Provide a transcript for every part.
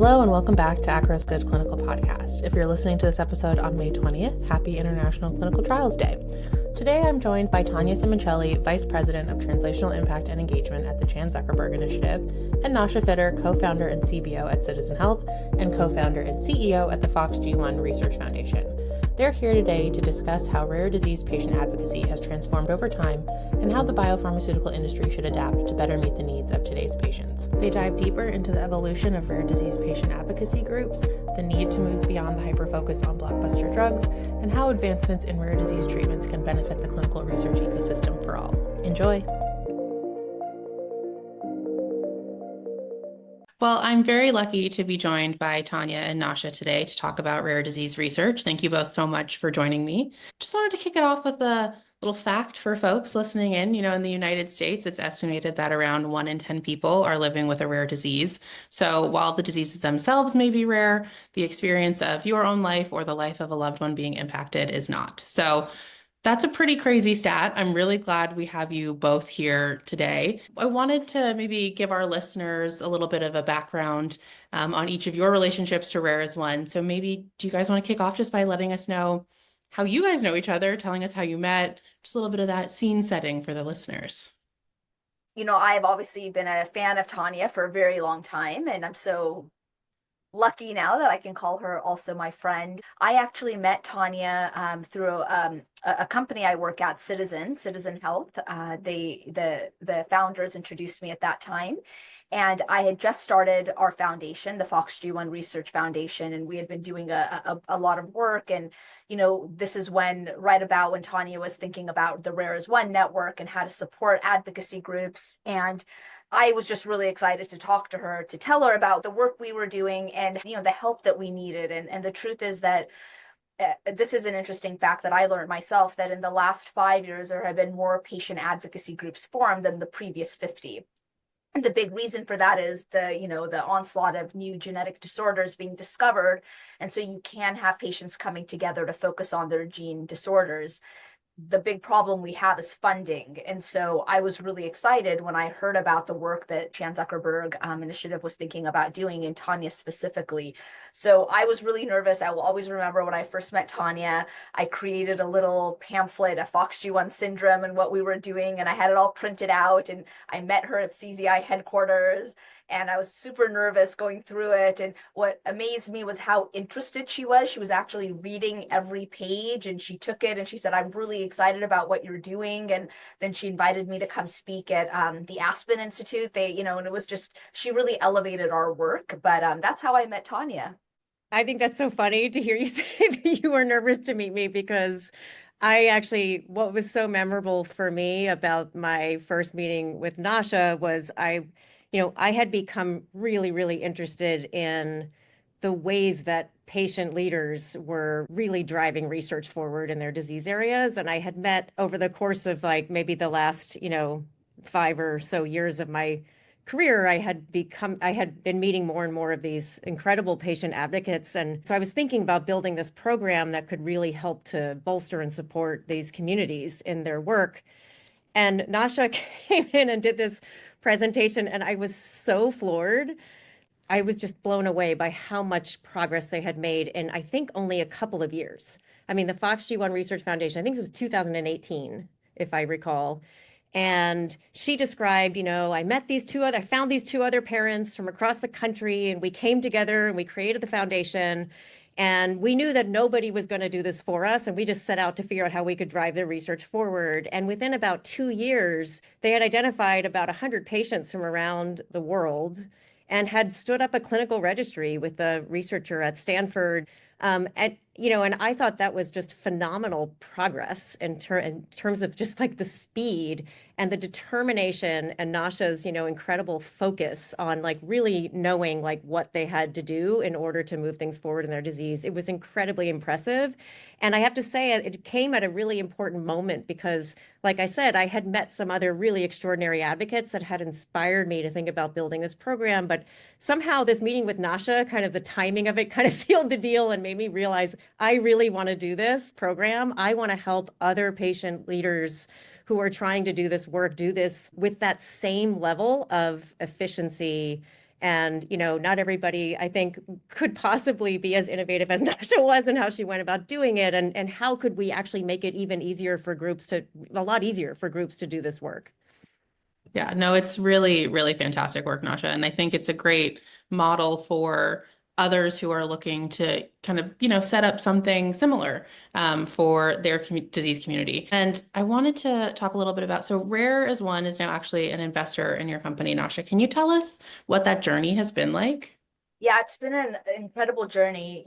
Hello and welcome back to ACRO's Good Clinical Podcast. If you're listening to this episode on May 20th, happy International Clinical Trials Day. Today I'm joined by Tania Simoncelli, Vice President of Translational Impact and Engagement at the Zuckerberg Initiative, and Nasha Fitter, co-founder and CBO at Citizen Health and co-founder and CEO at the FOXG1 Research Foundation. They're here today to discuss how rare disease patient advocacy has transformed over time and how the biopharmaceutical industry should adapt to better meet the needs of today's patients. They dive deeper into the evolution of rare disease patient advocacy groups, the need to move beyond the hyperfocus on blockbuster drugs, and how advancements in rare disease treatments can benefit the clinical research ecosystem for all. Enjoy! Well, I'm very lucky to be joined by Tania and Nasha today to talk about rare disease research. Thank you both so much for joining me. Just wanted to kick it off with a little fact for folks listening in. In the United States, it's estimated that around 1 in 10 people are living with a rare disease. So while the diseases themselves may be rare, the experience of your own life or the life of a loved one being impacted is not. So that's a pretty crazy stat. I'm really glad we have you both here today. I wanted to maybe give our listeners a little bit of a background on each of your relationships to Rare as One. So maybe do you guys want to kick off just by letting us know how you guys know each other, telling us how you met, just a little bit of that scene setting for the listeners. I've obviously been a fan of Tania for a very long time, and I'm so lucky now that I can call her also my friend. I actually met Tania through a company I work at, Citizen Health. The founders introduced me at that time, and I had just started our foundation, the FOXG1 Research Foundation, and we had been doing a lot of work. And this is right about when Tania was thinking about the Rare as One network and how to support advocacy groups. And I was just really excited to talk to her, to tell her about the work we were doing and, the help that we needed. And the truth is that this is an interesting fact that I learned myself, that in the last 5 years, there have been more patient advocacy groups formed than the previous 50. And the big reason for that is the onslaught of new genetic disorders being discovered. And so you can have patients coming together to focus on their gene disorders. The big problem we have is funding. And so I was really excited when I heard about the work that Zuckerberg Initiative was thinking about doing, in Tania specifically. So I was really nervous. I will always remember when I first met Tania, I created a little pamphlet of FOXG1 syndrome and what we were doing, and I had it all printed out, and I met her at CZI headquarters. And I was super nervous going through it. And what amazed me was how interested she was. She was actually reading every page, and she took it and she said, "I'm really excited about what you're doing." And then she invited me to come speak at the Aspen Institute. And it was just, she really elevated our work. But that's how I met Tania. I think that's so funny to hear you say that you were nervous to meet me, because what was so memorable for me about my first meeting with Nasha was I had become really, really interested in the ways that patient leaders were really driving research forward in their disease areas. And I had met over the course of maybe the last, 5 or so years of my career, I had been meeting more and more of these incredible patient advocates. And so I was thinking about building this program that could really help to bolster and support these communities in their work. And Nasha came in and did this presentation, and I was so floored. I was just blown away by how much progress they had made in, I think, only a couple of years. I mean, the FOXG1 Research Foundation, I think it was 2018, if I recall. And she described, I found these two other parents from across the country, and we came together and we created the foundation. And we knew that nobody was going to do this for us, and we just set out to figure out how we could drive the research forward. And within about 2 years, they had identified about 100 patients from around the world and had stood up a clinical registry with a researcher at Stanford. And I thought that was just phenomenal progress in terms of just the speed and the determination and Nasha's, incredible focus on really knowing what they had to do in order to move things forward in their disease. It was incredibly impressive. And I have to say, it came at a really important moment because, like I said, I had met some other really extraordinary advocates that had inspired me to think about building this program. But somehow this meeting with Nasha, kind of the timing of it kind of sealed the deal and made me realize I really want to do this program. I want to help other patient leaders who are trying to do this work, do this with that same level of efficiency And, not everybody, I think, could possibly be as innovative as Nasha was and how she went about doing it. And how could we actually make it even easier for groups a lot easier for groups to do this work? Yeah, no, it's really, really fantastic work, Nasha. And I think it's a great model for others who are looking to kind of, set up something similar for their disease community. And I wanted to talk a little bit about, so Rare as One is now actually an investor in your company, Nasha. Can you tell us what that journey has been like? Yeah, it's been an incredible journey.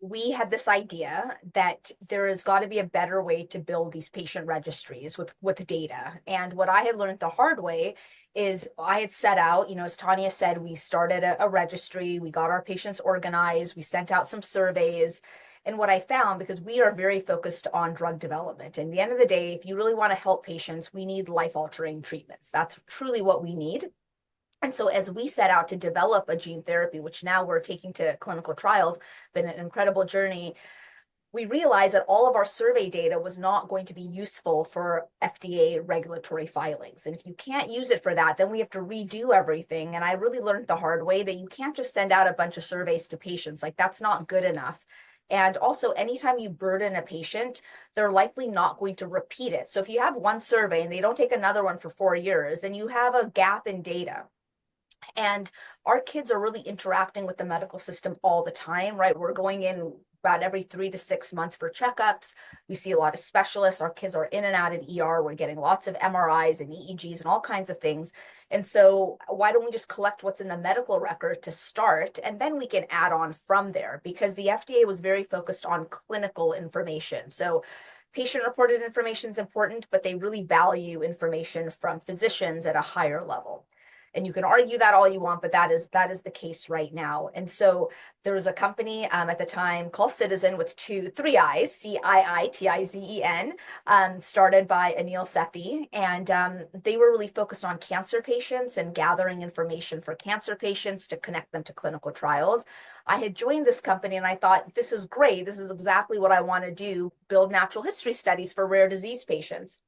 We had this idea that there has got to be a better way to build these patient registries with data. And what I had learned the hard way is I had set out, as Tania said, we started a registry, we got our patients organized, we sent out some surveys. And what I found, because we are very focused on drug development, and at the end of the day, if you really want to help patients, we need life-altering treatments. That's truly what we need. And so as we set out to develop a gene therapy, which now we're taking to clinical trials, been an incredible journey, we realized that all of our survey data was not going to be useful for FDA regulatory filings. And if you can't use it for that, then we have to redo everything. And I really learned the hard way that you can't just send out a bunch of surveys to patients. Like, that's not good enough. And also, anytime you burden a patient, they're likely not going to repeat it. So if you have one survey and they don't take another one for 4 years, and you have a gap in data. And our kids are really interacting with the medical system all the time, right? We're going in about every 3 to 6 months for checkups. We see a lot of specialists. Our kids are in and out of ER. We're getting lots of MRIs and EEGs and all kinds of things. And so why don't we just collect what's in the medical record to start, and then we can add on from there? Because the FDA was very focused on clinical information. So patient-reported information is important, but they really value information from physicians at a higher level. And you can argue that all you want, but that is the case right now. And so there was a company at the time called Citizen with three I's, CIITIZEN, started by Anil Sethi. And they were really focused on cancer patients and gathering information for cancer patients to connect them to clinical trials. I had joined this company and I thought, this is great. This is exactly what I want to do, build natural history studies for rare disease patients.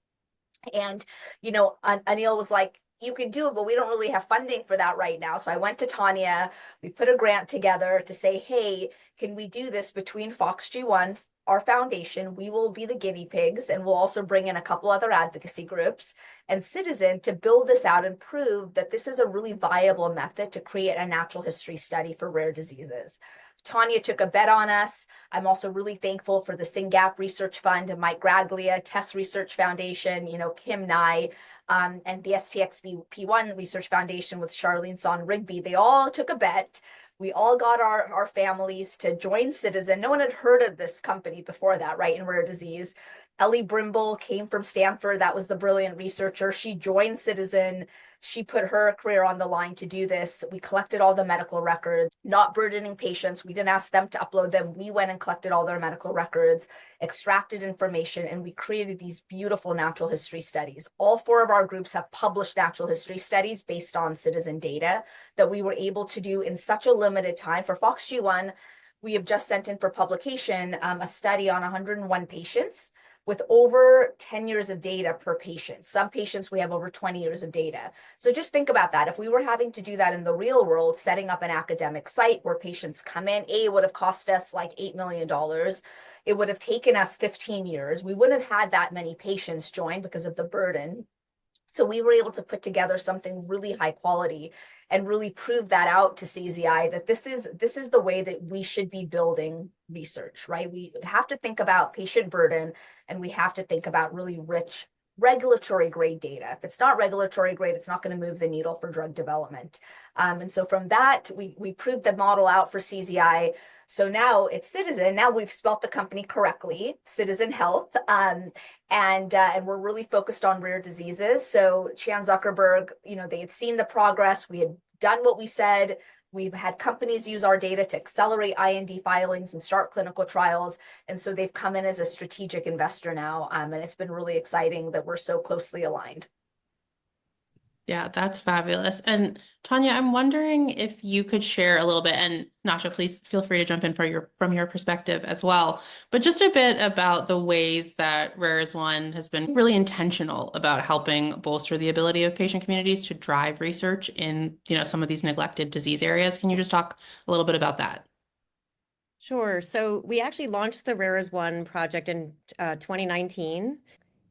And, Anil was like, you can do it, but we don't really have funding for that right now. So I went to Tania, we put a grant together to say, hey, can we do this between FOXG1, our foundation? We will be the guinea pigs, and we'll also bring in a couple other advocacy groups and Citizen to build this out and prove that this is a really viable method to create a natural history study for rare diseases. Tania took a bet on us. I'm also really thankful for the SYNGAP Research Fund and Mike Graglia, Tess Research Foundation, Kim Nye, and the STXP1 Research Foundation with Charlene Son-Rigby. They all took a bet. We all got our families to join Citizen. No one had heard of this company before that, right, in rare disease. Ellie Brimble came from Stanford. That was the brilliant researcher. She joined Citizen. She put her career on the line to do this. We collected all the medical records, not burdening patients. We didn't ask them to upload them. We went and collected all their medical records, extracted information, and we created these beautiful natural history studies. All 4 of our groups have published natural history studies based on Citizen data that we were able to do in such a limited time. For FOXG1, we have just sent in for publication a study on 101 patients with over 10 years of data per patient. Some patients, we have over 20 years of data. So just think about that. If we were having to do that in the real world, setting up an academic site where patients come in, it would have cost us like $8 million. It would have taken us 15 years. We wouldn't have had that many patients join because of the burden. So we were able to put together something really high quality and really prove that out to CZI that this is the way that we should be building research, right? We have to think about patient burden, and we have to think about really rich regulatory grade data. If it's not regulatory grade, it's not going to move the needle for drug development. And so from that, we proved the model out for CZI. So now it's Citizen. Now we've spelt the company correctly, Citizen Health. And we're really focused on rare diseases. So Chan Zuckerberg, they had seen the progress. We had done what we said. We've had companies use our data to accelerate IND filings and start clinical trials. And so they've come in as a strategic investor now. And it's been really exciting that we're so closely aligned. Yeah, that's fabulous. And Tanya, I'm wondering if you could share a little bit, and Nasha, please feel free to jump in from your perspective as well, but just a bit about the ways that Rare as One has been really intentional about helping bolster the ability of patient communities to drive research in, some of these neglected disease areas. Can you just talk a little bit about that? Sure. So we actually launched the Rare as One project in 2019.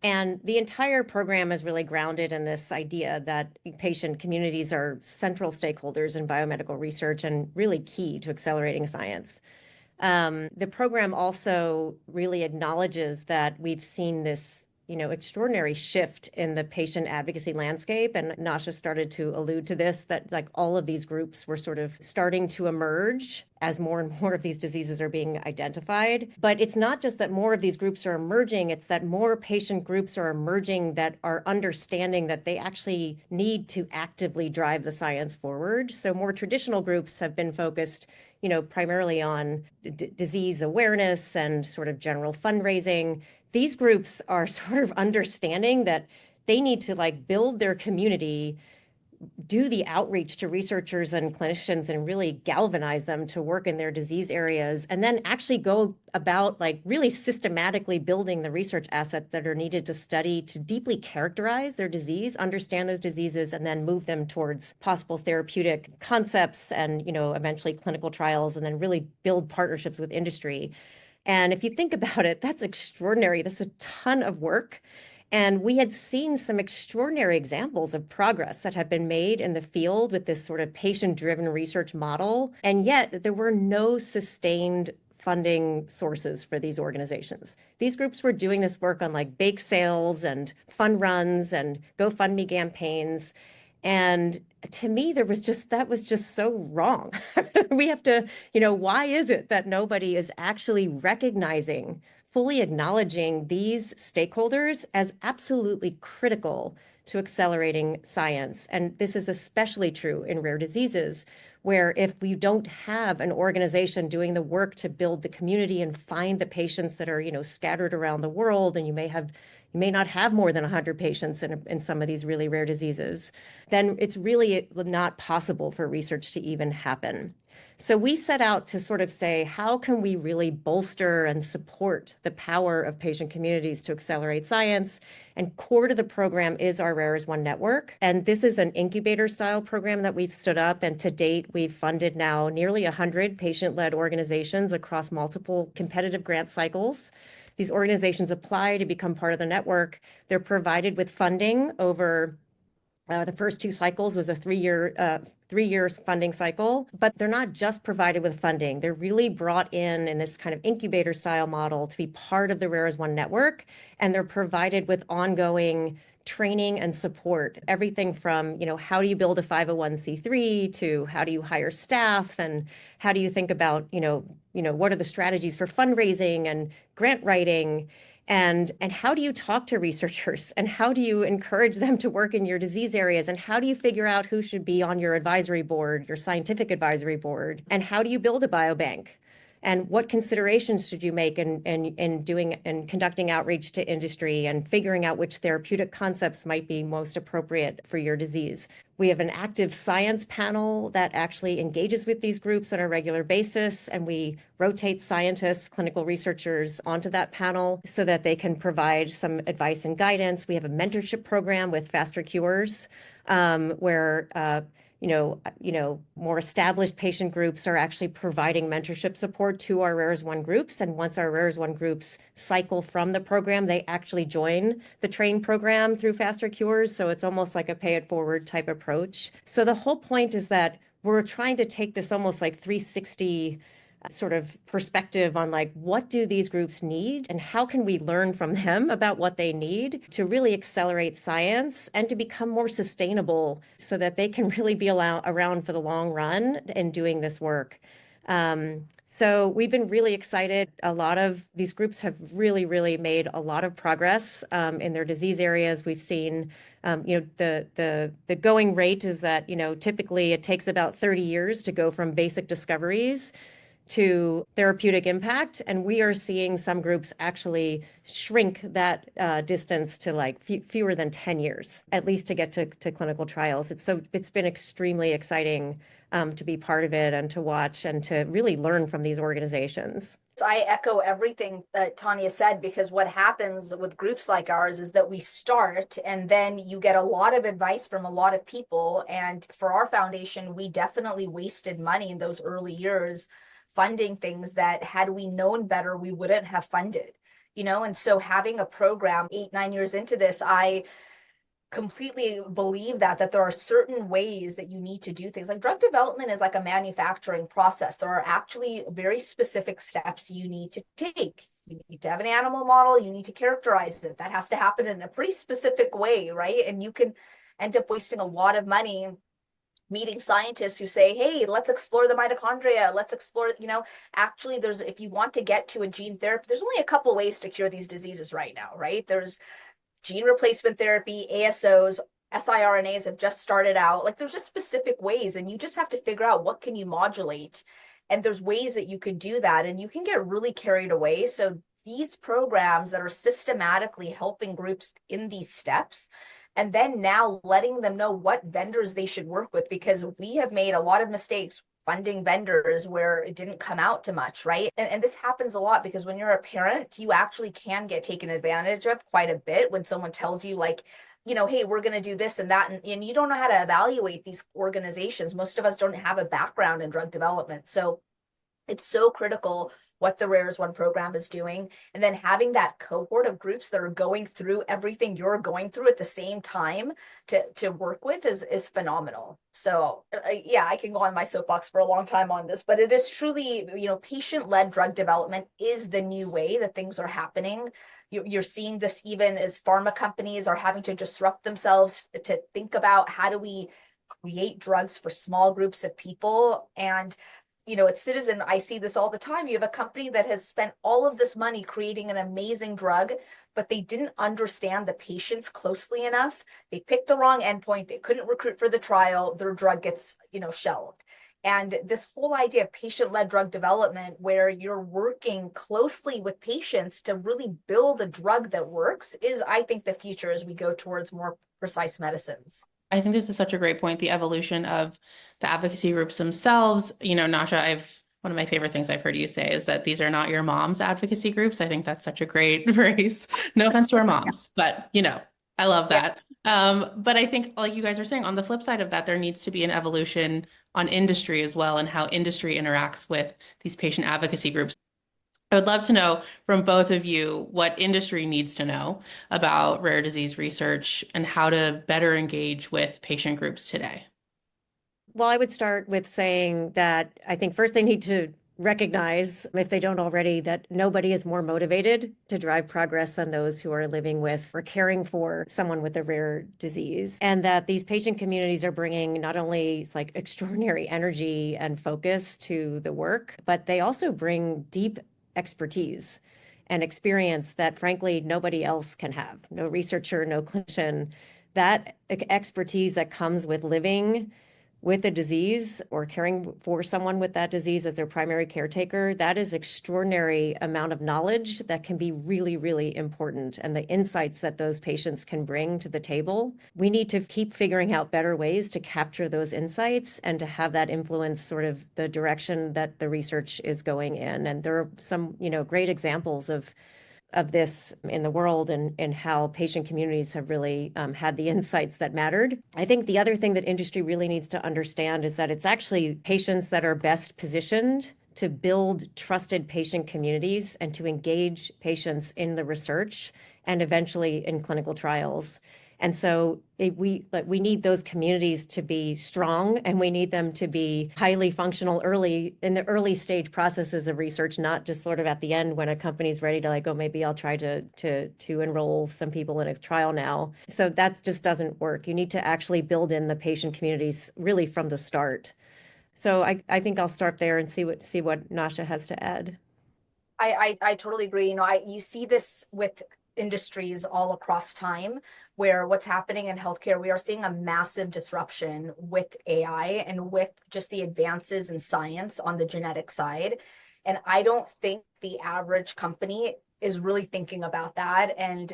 And the entire program is really grounded in this idea that patient communities are central stakeholders in biomedical research and really key to accelerating science. The program also really acknowledges that we've seen this, extraordinary shift in the patient advocacy landscape. And Nasha started to allude to this, that like all of these groups were sort of starting to emerge as more and more of these diseases are being identified. But it's not just that more of these groups are emerging, it's that more patient groups are emerging that are understanding that they actually need to actively drive the science forward. So more traditional groups have been focused primarily on disease awareness and sort of general fundraising. These groups are sort of understanding that they need to like build their community, do the outreach to researchers and clinicians and really galvanize them to work in their disease areas, and then actually go about like really systematically building the research assets that are needed to study, to deeply characterize their disease, understand those diseases, and then move them towards possible therapeutic concepts and, eventually clinical trials, and then really build partnerships with industry. And if you think about it, that's extraordinary. That's a ton of work. And we had seen some extraordinary examples of progress that had been made in the field with this sort of patient-driven research model. And yet there were no sustained funding sources for these organizations. These groups were doing this work on like bake sales and fund runs and GoFundMe campaigns. And to me, that was just so wrong. We have to, why is it that nobody is actually recognizing, fully acknowledging these stakeholders as absolutely critical to accelerating science? And this is especially true in rare diseases, where if we don't have an organization doing the work to build the community and find the patients that are, scattered around the world, and you may not have more than 100 patients in some of these really rare diseases, then it's really not possible for research to even happen. So we set out to sort of say, how can we really bolster and support the power of patient communities to accelerate science? And core to the program is our Rare as One network. And this is an incubator style program that we've stood up. And to date, we've funded now nearly 100 patient-led organizations across multiple competitive grant cycles. These organizations apply to become part of the network. They're provided with funding over the first two cycles was a three-year funding cycle, but they're not just provided with funding. They're really brought in this kind of incubator style model to be part of the Rare as One network, and they're provided with ongoing training and support. Everything from, how do you build a 501c3 to how do you hire staff, and how do you think about, what are the strategies for fundraising and grant writing, and how do you talk to researchers, and how do you encourage them to work in your disease areas, and how do you figure out who should be on your advisory board, your scientific advisory board, and how do you build a biobank? And what considerations should you make in doing and conducting outreach to industry and figuring out which therapeutic concepts might be most appropriate for your disease? We have an active science panel that actually engages with these groups on a regular basis, and we rotate scientists, clinical researchers onto that panel so that they can provide some advice and guidance. We have a mentorship program with Faster Cures, where more established patient groups are actually providing mentorship support to our Rare as One groups. And once our Rare as One groups cycle from the program, they actually join the train program through Faster Cures. So it's almost like a pay it forward type approach. So the whole point is that we're trying to take this almost like 360 sort of perspective on like, what do these groups need and how can we learn from them about what they need to really accelerate science and to become more sustainable so that they can really be around for the long run in doing this work. So we've been really excited. A lot of these groups have really, really made a lot of progress in their disease areas. We've seen, the going rate is that, typically it takes about 30 years to go from basic discoveries to therapeutic impact. And we are seeing some groups actually shrink that distance to like fewer than 10 years, at least to get to clinical trials. It's been extremely exciting to be part of it and to watch and to really learn from these organizations. I echo everything that Tania said, because what happens with groups like ours is that we start and then you get a lot of advice from a lot of people. And for our foundation, we definitely wasted money in those early years funding things that had we known better, we wouldn't have funded, And so having a program 8, 9 years into this, I completely believe that there are certain ways that you need to do things. Like drug development is like a manufacturing process. There are actually very specific steps you need to take. You need to have an animal model, you need to characterize it. That has to happen in a pretty specific way, right? And you can end up wasting a lot of money meeting scientists who say, hey, let's explore the mitochondria, let's explore, actually if you want to get to a gene therapy, there's only a couple ways to cure these diseases right now, right? There's gene replacement therapy, ASOs, siRNAs have just started out. Like there's just specific ways, and you just have to figure out what can you modulate. And there's ways that you could do that, and you can get really carried away. So these programs that are systematically helping groups in these steps, and then now letting them know what vendors they should work with, because we have made a lot of mistakes funding vendors where it didn't come out to much, right? And this happens a lot because when you're a parent, you actually can get taken advantage of quite a bit when someone tells you like, hey, we're going to do this and that. And you don't know how to evaluate these organizations. Most of us don't have a background in drug development. So it's so critical what the Rares One program is doing. And then having that cohort of groups that are going through everything you're going through at the same time to work with is phenomenal. So yeah, I can go on my soapbox for a long time on this, but it is truly, patient-led drug development is the new way that things are happening. You're seeing this even as pharma companies are having to disrupt themselves to think about how do we create drugs for small groups of people. And at Citizen, I see this all the time. You have a company that has spent all of this money creating an amazing drug, but they didn't understand the patients closely enough. They picked the wrong endpoint. They couldn't recruit for the trial. Their drug gets, shelved. And this whole idea of patient-led drug development, where you're working closely with patients to really build a drug that works, is, I think, the future as we go towards more precise medicines. I think this is such a great point, the evolution of the advocacy groups themselves. Nasha, one of my favorite things I've heard you say is that these are not your mom's advocacy groups. I think that's such a great phrase. No offense to our moms, but I love that. But I think, like you guys are saying, on the flip side of that, there needs to be an evolution on industry as well, and how industry interacts with these patient advocacy groups. I would love to know from both of you what industry needs to know about rare disease research and how to better engage with patient groups today. Well, I would start with saying that I think first they need to recognize, if they don't already, that nobody is more motivated to drive progress than those who are living with or caring for someone with a rare disease. And that these patient communities are bringing not only like extraordinary energy and focus to the work, but they also bring deep expertise and experience that frankly nobody else can have. No researcher, no clinician. That expertise that comes with living with a disease or caring for someone with that disease as their primary caretaker, that is extraordinary amount of knowledge that can be really, really important. And the insights that those patients can bring to the table, we need to keep figuring out better ways to capture those insights and to have that influence sort of the direction that the research is going in. And there are some, great examples of this in the world and how patient communities have really had the insights that mattered. I think the other thing that industry really needs to understand is that it's actually patients that are best positioned to build trusted patient communities and to engage patients in the research and eventually in clinical trials. And so we need those communities to be strong, and we need them to be highly functional early in the early stage processes of research, not just sort of at the end when a company's ready to like, oh, maybe I'll try to enroll some people in a trial now. So that just doesn't work. You need to actually build in the patient communities really from the start. So I think I'll start there and see what Nasha has to add. I totally agree. You see this with industries all across time, where what's happening in healthcare, we are seeing a massive disruption with AI and with just the advances in science on the genetic side. And I don't think the average company is really thinking about that. And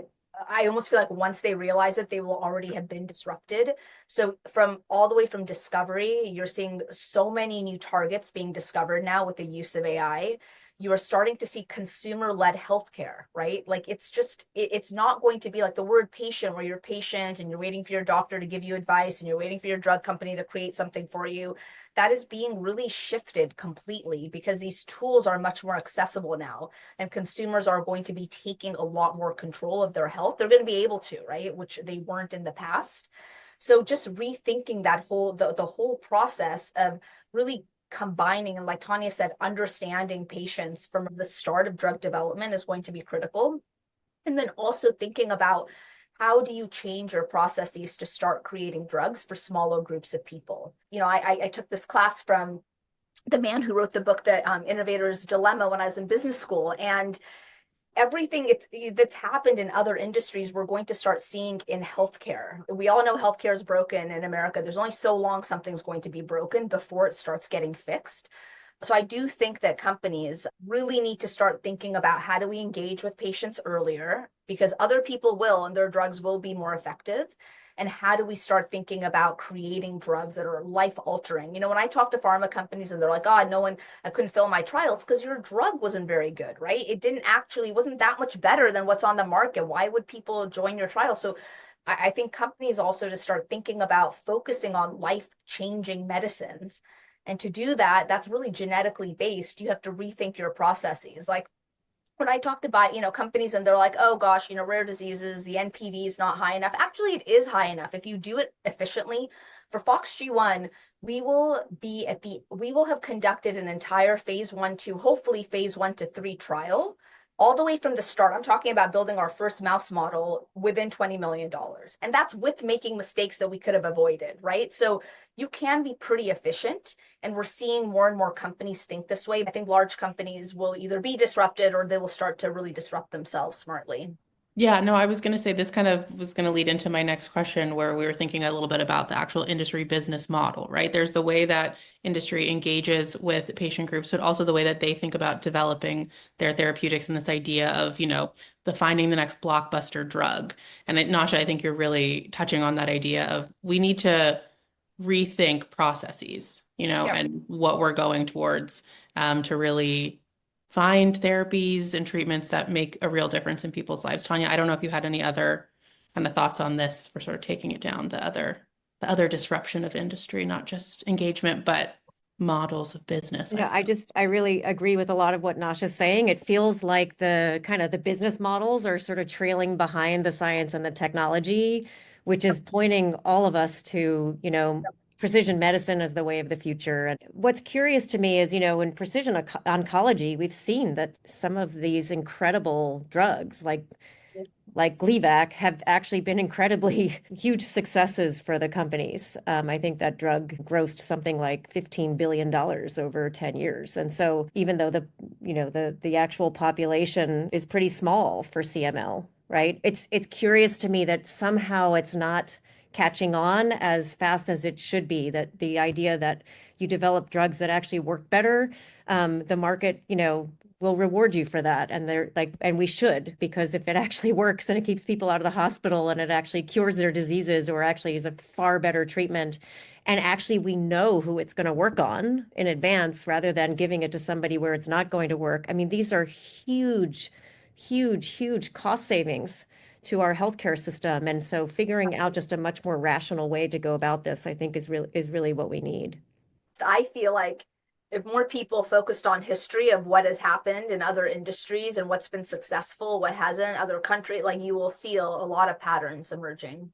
I almost feel like once they realize it, they will already have been disrupted. So from all the way from discovery, you're seeing so many new targets being discovered now with the use of AI. You are starting to see consumer-led healthcare, right? Like it's not going to be like the word patient, where you're patient and you're waiting for your doctor to give you advice and you're waiting for your drug company to create something for you. That is being really shifted completely because these tools are much more accessible now, and consumers are going to be taking a lot more control of their health. They're going to be able to, right? Which they weren't in the past. So just rethinking that the whole process of really combining, and like Tania said, understanding patients from the start of drug development is going to be critical. And then also thinking about how do you change your processes to start creating drugs for smaller groups of people? You know, I took this class from the man who wrote the book, The Innovator's Dilemma, when I was in business school. And everything that's happened in other industries, we're going to start seeing in healthcare. We all know healthcare is broken in America. There's only so long something's going to be broken before it starts getting fixed. So I do think that companies really need to start thinking about how do we engage with patients earlier, because other people will, and their drugs will be more effective. And how do we start thinking about creating drugs that are life altering? You know, when I talk to pharma companies and they're like, oh, I couldn't fill my trials because your drug wasn't very good, right? It wasn't that much better than what's on the market. Why would people join your trial? So I think companies also to start thinking about focusing on life-changing medicines. And to do that, that's really genetically based. You have to rethink your processes. Like when I talked about, companies and they're like, oh gosh, rare diseases, the NPV is not high enough. Actually, it is high enough. If you do it efficiently, for FOXG1, we will have conducted an entire phase 1-2, hopefully phase 1-3 trial all the way from the start. I'm talking about building our first mouse model within $20 million. And that's with making mistakes that we could have avoided, right? So you can be pretty efficient. And we're seeing more and more companies think this way. I think large companies will either be disrupted or they will start to really disrupt themselves smartly. Yeah, no, I was going to say this kind of was going to lead into my next question, where we were thinking a little bit about the actual industry business model, right? There's the way that industry engages with patient groups, but also the way that they think about developing their therapeutics, and this idea of, the finding the next blockbuster drug. And Nasha, I think you're really touching on that idea of we need to rethink processes, Yeah. and what we're going towards, to really find therapies and treatments that make a real difference in people's lives. Tania, I don't know if you had any other kind of thoughts on this for sort of taking it down, the other disruption of industry, not just engagement, but models of business. I really agree with a lot of what Nasha's saying. It feels like the kind of the business models are sort of trailing behind the science and the technology, which is pointing all of us to, precision medicine as the way of the future. And what's curious to me is, in precision oncology, we've seen that some of these incredible drugs like Gleevec have actually been incredibly huge successes for the companies. I think that drug grossed something like $15 billion over 10 years. And so even though the actual population is pretty small for CML, right? It's curious to me that somehow it's not catching on as fast as it should be, that the idea that you develop drugs that actually work better, the market, will reward you for that. And we should, because if it actually works and it keeps people out of the hospital and it actually cures their diseases or actually is a far better treatment, and actually we know who it's going to work on in advance rather than giving it to somebody where it's not going to work. I mean, these are huge, huge, huge cost savings to our healthcare system. And so figuring out just a much more rational way to go about this, I think is really what we need. I feel like if more people focused on history of what has happened in other industries and what's been successful, what hasn't, other countries, like you will see a lot of patterns emerging.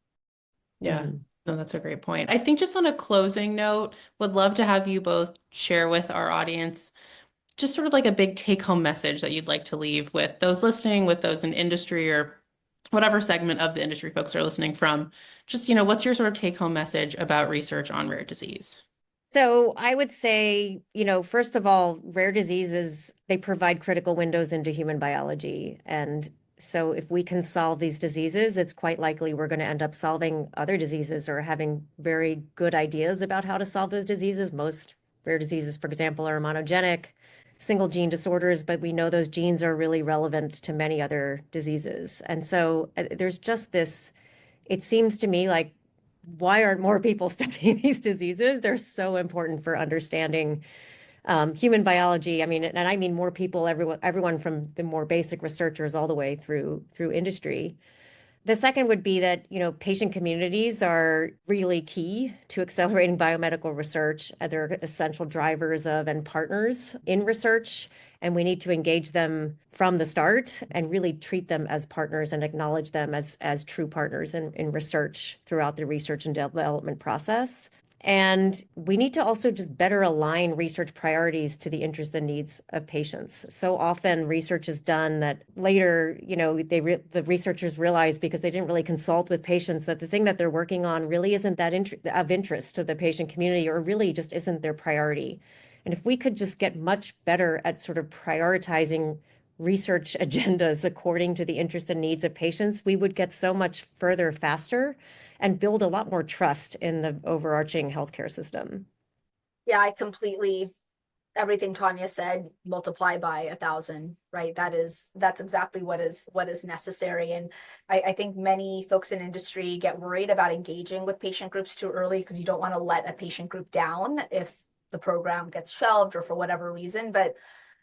Yeah. No, that's a great point. I think just on a closing note, would love to have you both share with our audience just sort of like a big take-home message that you'd like to leave with those listening, with those in industry, or whatever segment of the industry folks are listening from. Just, what's your sort of take-home message about research on rare disease? So I would say, first of all, rare diseases, they provide critical windows into human biology. And So if we can solve these diseases, it's quite likely we're going to end up solving other diseases or having very good ideas about how to solve those diseases. Most rare diseases, for example, are monogenic, single gene disorders, but we know those genes are really relevant to many other diseases. And so there's just this, it seems to me like, why aren't more people studying these diseases? They're so important for understanding human biology. I mean, and I mean more people, everyone from the more basic researchers all the way through industry. The second would be that, patient communities are really key to accelerating biomedical research. They're essential drivers of and partners in research, and we need to engage them from the start and really treat them as partners and acknowledge them as true partners in research throughout the research and development process. And we need to also just better align research priorities to the interests and needs of patients. So often research is done that later, the researchers realize because they didn't really consult with patients that the thing that they're working on really isn't that of interest to the patient community, or really just isn't their priority. And if we could just get much better at sort of prioritizing research agendas according to the interests and needs of patients, we would get so much further faster and build a lot more trust in the overarching healthcare system. Yeah, everything Tania said, multiply by 1,000, right? That's exactly what is necessary. And I think many folks in industry get worried about engaging with patient groups too early because you don't want to let a patient group down if the program gets shelved or for whatever reason. But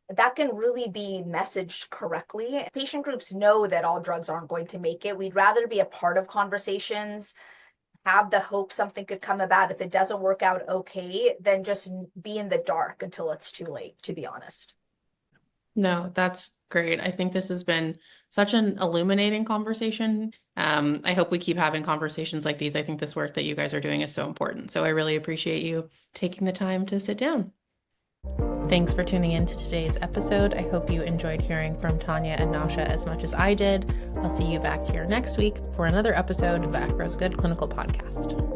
that can really be messaged correctly. Patient groups know that all drugs aren't going to make it. We'd rather be a part of conversations, have the hope something could come about. If it doesn't work out okay, then just be in the dark until it's too late, to be honest. No, that's great. I think this has been such an illuminating conversation. I hope we keep having conversations like these. I think this work that you guys are doing is so important. So I really appreciate you taking the time to sit down. Thanks for tuning in to today's episode. I hope you enjoyed hearing from Tania and Nasha as much as I did. I'll see you back here next week for another episode of ACRO's Good Clinical Podcast.